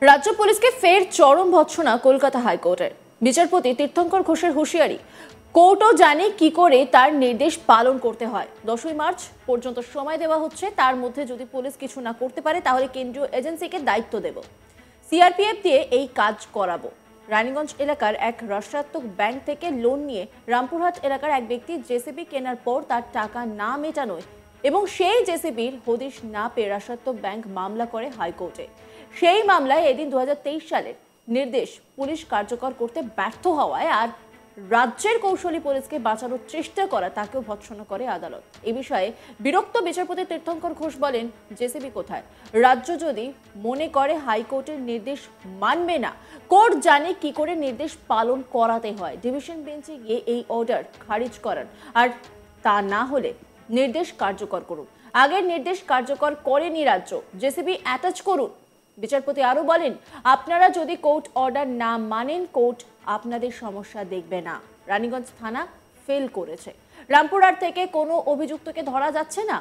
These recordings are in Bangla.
রাজ্য পুলিশকে ফের চরম ভৎসনা কলকাতা হাইকোর্টের। বিচারপতি তীর্থঙ্কর ঘোষের হুঁশিয়ারি, কোর্টও জানে কি করে তার নির্দেশ পালন করতে হয়। 10ই মার্চ পর্যন্ত সময় দেওয়া হচ্ছে, তার মধ্যে যদি পুলিশ কিছু না করতে পারে তাহলে কেন্দ্রীয় এজেন্সিকে দায়িত্ব দেব, সিআরপিএফ দিয়ে এই কাজ করাবো। রানীগঞ্জ এলাকার এক রাষ্ট্রায়ত্ত ব্যাংক থেকে লোন নিয়ে রামপুরহাট এলাকার এক ব্যক্তি জেসিবি কেনার পর তার টাকা না মেটানোয় এবং সেই জেসিবির হদিশ না পেয়ে রাষ্ট্রায়ত্ত ব্যাংক মামলা করে হাইকোর্টে। সেই মামলায় এদিন 2023 সালের নির্দেশ পুলিশ কার্যকর করতে ব্যর্থ হওয়ায় আর রাজ্যের কৌশলী পুলিশকে বাঁচানোর চেষ্টা করা তাকেও ভৎসনা করে আদালত। এ বিষয়ে বিরক্ত বিচারপতি তীর্থঙ্কর ঘোষ বলেন, জেসিবি কোথায়? রাজ্য যদি মনে করে হাইকোর্টের নির্দেশ মানবে না, কোর্ট জানে কি করে নির্দেশ পালন করাতে হয়। ডিভিশন বেঞ্চে গিয়ে এই অর্ডার খারিজ করান, আর তা না হলে নির্দেশ কার্যকর করুন। আগের নির্দেশ কার্যকর করেনি রাজ্য, জেসিবি অ্যাটাচ করুন। বিচারপতি আরো বলেন, আপনারা যদি কোর্ট অর্ডার না মানেন, কোর্ট আপনাদের সমস্যা দেখবে না। রানীগঞ্জ থানা ফেল করেছে, রামপুরহাট থেকে কোনো অভিযুক্তকে ধরা যাচ্ছে না।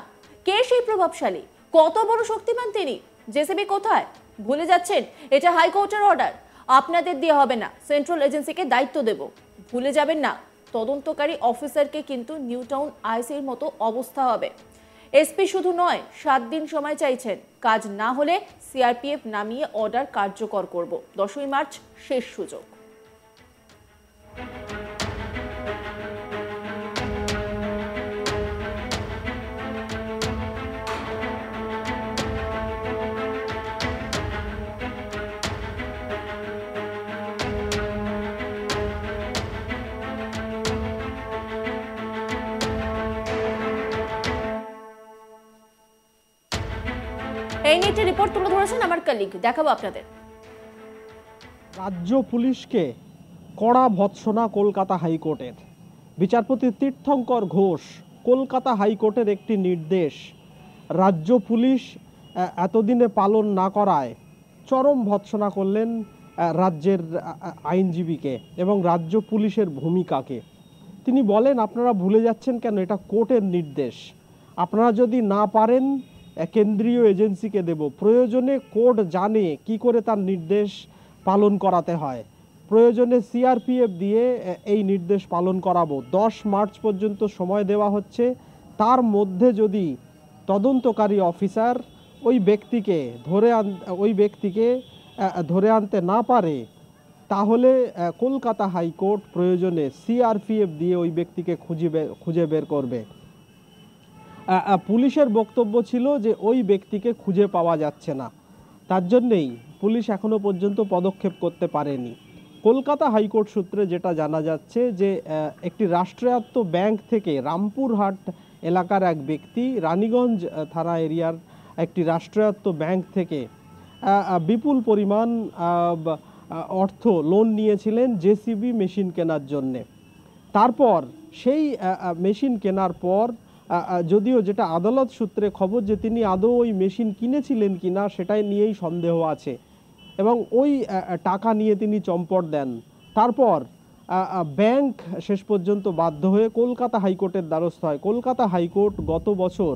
কে সেই প্রভাবশালী, কত বড় শক্তিমান তিনি? জেসিবি কোথায়? ভুলে যাচ্ছেন এটা হাইকোর্টের অর্ডার, আপনাদের দিয়ে হবে না, সেন্ট্রাল এজেন্সিকে দায়িত্ব দেব। ভুলে যাবেন না, তদন্তকারী অফিসারকে কিন্তু নিউ টাউন আইসির মতো অবস্থা হবে। এসপি শুধু নয়, 7 দিন সময় চাইছেন, কাজ না হলে সিআরপিএফ নামিয়ে অর্ডার কার্যকর করব। 10ই মার্চ শেষ সুযোগ। এই নিয়ে একটি রিপোর্ট তুলে ধরেছেন আমার কলিগ, দেখাবো আপনাদের। রাজ্য পুলিশকে কড়া ভৎসনা কলকাতা হাইকোর্টের। বিচারপতি তীর্থঙ্কর ঘোষ কলকাতা হাইকোর্টের একটি নির্দেশ রাজ্য পুলিশ এতদিনে পালন না করায় চরম ভৎসনা করলেন রাজ্যের আইনজীবীকে এবং রাজ্য পুলিশের ভূমিকাকে। তিনি বলেন, আপনারা ভুলে যাচ্ছেন কেন, এটা কোর্টের নির্দেশ। আপনারা যদি না পারেন কেন্দ্রীয় এজেন্সিকে দেব, প্রয়োজনে কোর্ট জানে কি করে তার নির্দেশ পালন করাতে হয়, প্রয়োজনে সিআরপিএফ দিয়ে এই নির্দেশ পালন করাবো। 10 মার্চ পর্যন্ত সময় দেওয়া হচ্ছে, তার মধ্যে যদি তদন্তকারী অফিসার ওই ব্যক্তিকে ধরে আনতে না পারে, তাহলে কলকাতা হাইকোর্ট প্রয়োজনে সিআরপিএফ দিয়ে ওই ব্যক্তিকে খুঁজে বের করবে। পুলিশের বক্তব্য ছিল যে ওই ব্যক্তিকে খুঁজে পাওয়া যাচ্ছে না, তার জন্যেই পুলিশ এখনো পর্যন্ত পদক্ষেপ করতে পারেনি। কলকাতা হাইকোর্ট সূত্রে যেটা জানা যাচ্ছে যে একটি রাষ্ট্রায়ত্ত ব্যাংক থেকে রামপুরহাট এলাকার এক ব্যক্তি রানীগঞ্জ থানা এরিয়ার একটি রাষ্ট্রায়ত্ত ব্যাংক থেকে বিপুল পরিমাণ অর্থ লোন নিয়েছিলেন জেসিবি মেশিন কেনার জন্যে। তারপর সেই মেশিন কেনার পর যদিও যেটা আদালত সূত্রে খবর যে তিনি আদৌ ওই মেশিন কিনেছিলেন কিনা সেটাই নিয়েই সন্দেহ আছে, এবং ওই টাকা নিয়ে তিনি চম্পট দেন। তারপর ব্যাংক শেষ পর্যন্ত বাধ্য হয়ে কলকাতা হাইকোর্টের দ্বারস্থ হয়। কলকাতা হাইকোর্ট গত বছর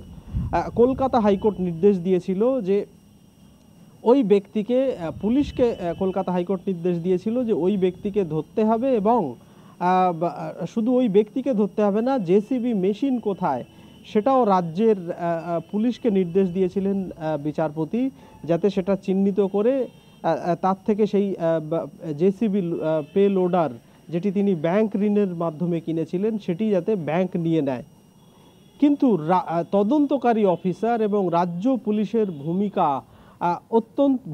কলকাতা হাইকোর্ট নির্দেশ দিয়েছিল যে ওই ব্যক্তিকে, পুলিশকে কলকাতা হাইকোর্ট নির্দেশ দিয়েছিল যে ওই ব্যক্তিকে ধরতে হবে, এবং শুধু ওই ব্যক্তিকে ধরতে হবে না, জেসিবি মেশিন কোথায় সেটাও রাজ্যের পুলিশকে নির্দেশ দিয়েছিলেন বিচারপতি, যাতে সেটা চিহ্নিত করে তার থেকে সেই জেসিবি পে লোডার যেটি তিনি ব্যাংক ঋণের মাধ্যমে কিনেছিলেন সেটি যাতে ব্যাংক নিয়ে নেয়। কিন্তু তদন্তকারী অফিসার এবং রাজ্য পুলিশের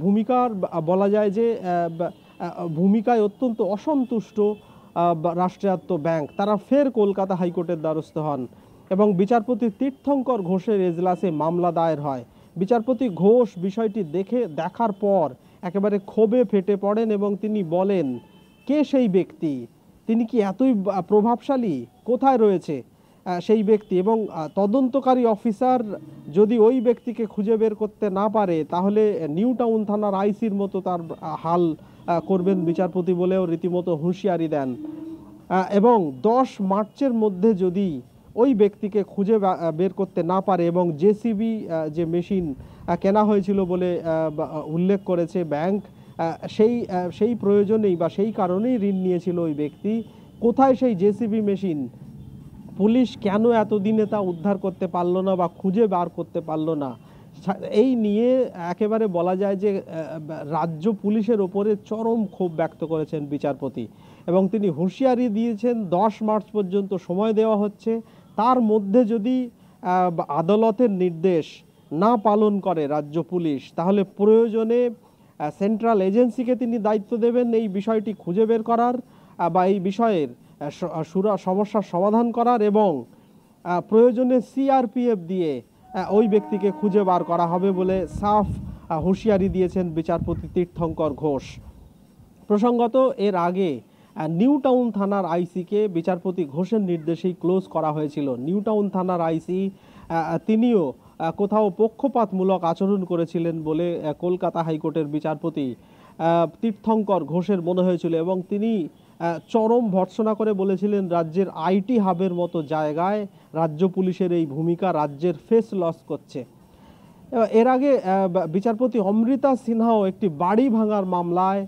ভূমিকার বলা যায় যে ভূমিকায় অত্যন্ত অসন্তুষ্ট রাষ্ট্রায়ত্ত ব্যাংক। তারা ফের কলকাতা হাইকোর্টের দ্বারস্থ হন এবং বিচারপতি তীর্থঙ্কর ঘোষের এজলাসে মামলা দায়ের হয়। বিচারপতি ঘোষ বিষয়টি দেখার পর একেবারে ক্ষোভে ফেটে পড়েন এবং তিনি বলেন, কে সেই ব্যক্তি, তিনি কি এতই প্রভাবশালী, কোথায় রয়েছে সেই ব্যক্তি, এবং তদন্তকারী অফিসার যদি ওই ব্যক্তিকে খুঁজে বের করতে না পারে তাহলে নিউ টাউন থানার আইসির মতো তার হাল করবেন বিচারপতি বলেও রীতিমতো হুঁশিয়ারি দেন। এবং 10 মার্চের মধ্যে যদি ওই ব্যক্তিকে খুঁজে বের করতে না পারে এবং জেসিবি যে মেশিন কেনা হয়েছিল বলে উল্লেখ করেছে ব্যাংক, সেই প্রয়োজনেই বা সেই কারণেই ঋণ নিয়েছিল ওই ব্যক্তি। কোথায় সেই জেসিবি মেশিন? পুলিশ কেন এতদিনে তা উদ্ধার করতে পারলো না বা খুঁজে বার করতে পারলো না? এই নিয়ে একেবারে বলা যায় যে রাজ্য পুলিশের ওপরে চরম ক্ষোভ ব্যক্ত করেছেন বিচারপতি, এবং তিনি হুঁশিয়ারি দিয়েছেন 10 মার্চ পর্যন্ত সময় দেওয়া হচ্ছে। তার মধ্যে যদি আদালতের নির্দেশ না পালন করে রাজ্য পুলিশ, তাহলে প্রয়োজনে সেন্ট্রাল এজেন্সিকে তিনি দায়িত্ব দেবেন এই বিষয়টি খুঁজে বের করার বা এই বিষয়ের সমস্যার সমাধান করার, এবং প্রয়োজনে সিআরপিএফ দিয়ে ওই ব্যক্তিকে খুঁজে বার করা হবে বলে সাফ হুঁশিয়ারি দিয়েছেন বিচারপতি তীর্থঙ্কর ঘোষ। প্রসঙ্গত এর আগে নিউ টাউন থানার আইসিকে বিচারপতি ঘোষের নির্দেশেই ক্লোজ করা হয়েছিল। নিউ টাউন থানার আইসি তিনিও কোথাও পক্ষপাতমূলক আচরণ করেছিলেন বলে কলকাতা হাইকোর্টের বিচারপতি তীর্থঙ্কর ঘোষের মনে হয়েছিল, এবং তিনি চরম ভর্ৎসনা করে বলেছিলেন রাজ্যের আইটি হাবের মতো জায়গায় রাজ্য পুলিশের এই ভূমিকা রাজ্যের ফেস লস করছে। এর আগে বিচারপতি অমৃতা সিনহাও একটি বাড়ি ভাঙার মামলায়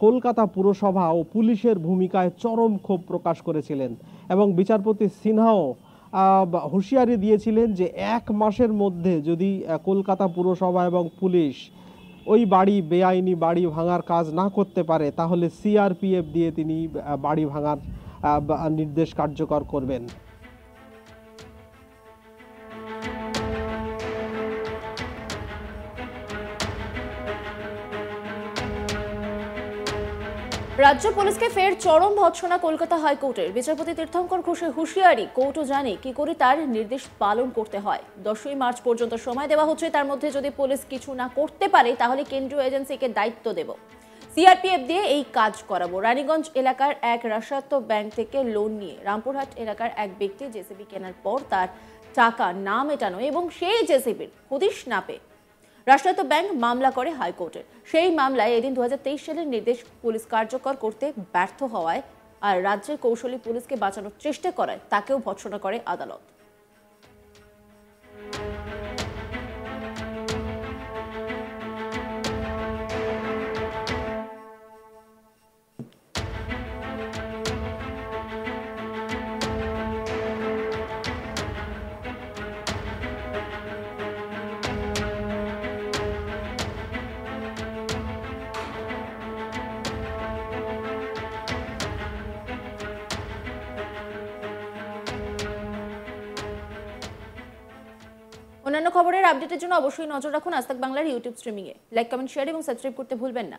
কলকাতা পুরসভা ও পুলিশের ভূমিকায় চরম ক্ষোভ প্রকাশ করেছিলেন, এবং বিচারপতি সিনহাও হুঁশিয়ারি দিয়েছিলেন যে 1 মাসের মধ্যে যদি কলকাতা পুরসভা এবং পুলিশ ওই বেআইনি বাড়ি ভাঙার কাজ না করতে পারে, তাহলে সিআরপিএফ দিয়ে তিনি বাড়ি ভাঙার নির্দেশ কার্যকর করবেন। রাজ্য পুলিশকে ফের চরম ভৎসনা কলকাতা হাইকোর্টের। বিচারপতি তীর্থঙ্কর ঘোষের হুঁশিয়ারি, কোর্টও জানে কি করে তার নির্দেশ পালন করতে হয়। 10ই মার্চ পর্যন্ত সময় দেওয়া হচ্ছে, তার মধ্যে যদি পুলিশ কিছু না করতে পারে তাহলে কেন্দ্রীয় এজেন্সিকে দায়িত্ব দেব, সিআরপিএফ দিয়ে এই কাজ করাবো। রানীগঞ্জ এলাকার এক রাষ্ট্রায়ত্ত ব্যাংক থেকে লোন নিয়ে রামপুরহাট এলাকার এক ব্যক্তি জেসিবি কেনার পর তার টাকা না মেটানো এবং সেই জেসিবির হদিশ না পেয়ে রাষ্ট্রায়ত্ত ব্যাংক মামলা করে হাইকোর্টে। সেই মামলায় এদিন 2023 সালের নির্দেশ পুলিশ কার্যকর করতে ব্যর্থ হওয়ায় আর রাজ্যের কৌশলী পুলিশকে বাঁচানোর চেষ্টা করায় তাকেও ভৎসনা করে আদালত। অন্যান্য খবরের আপডেটের জন্য অবশ্যই নজর রাখুন আজ তাক বাংলার ইউটিউব স্ট্রিমিংয়ে। লাইক, কমেন্ট, শেয়ার এবং সাবস্ক্রাইব করতে ভুলবেন না।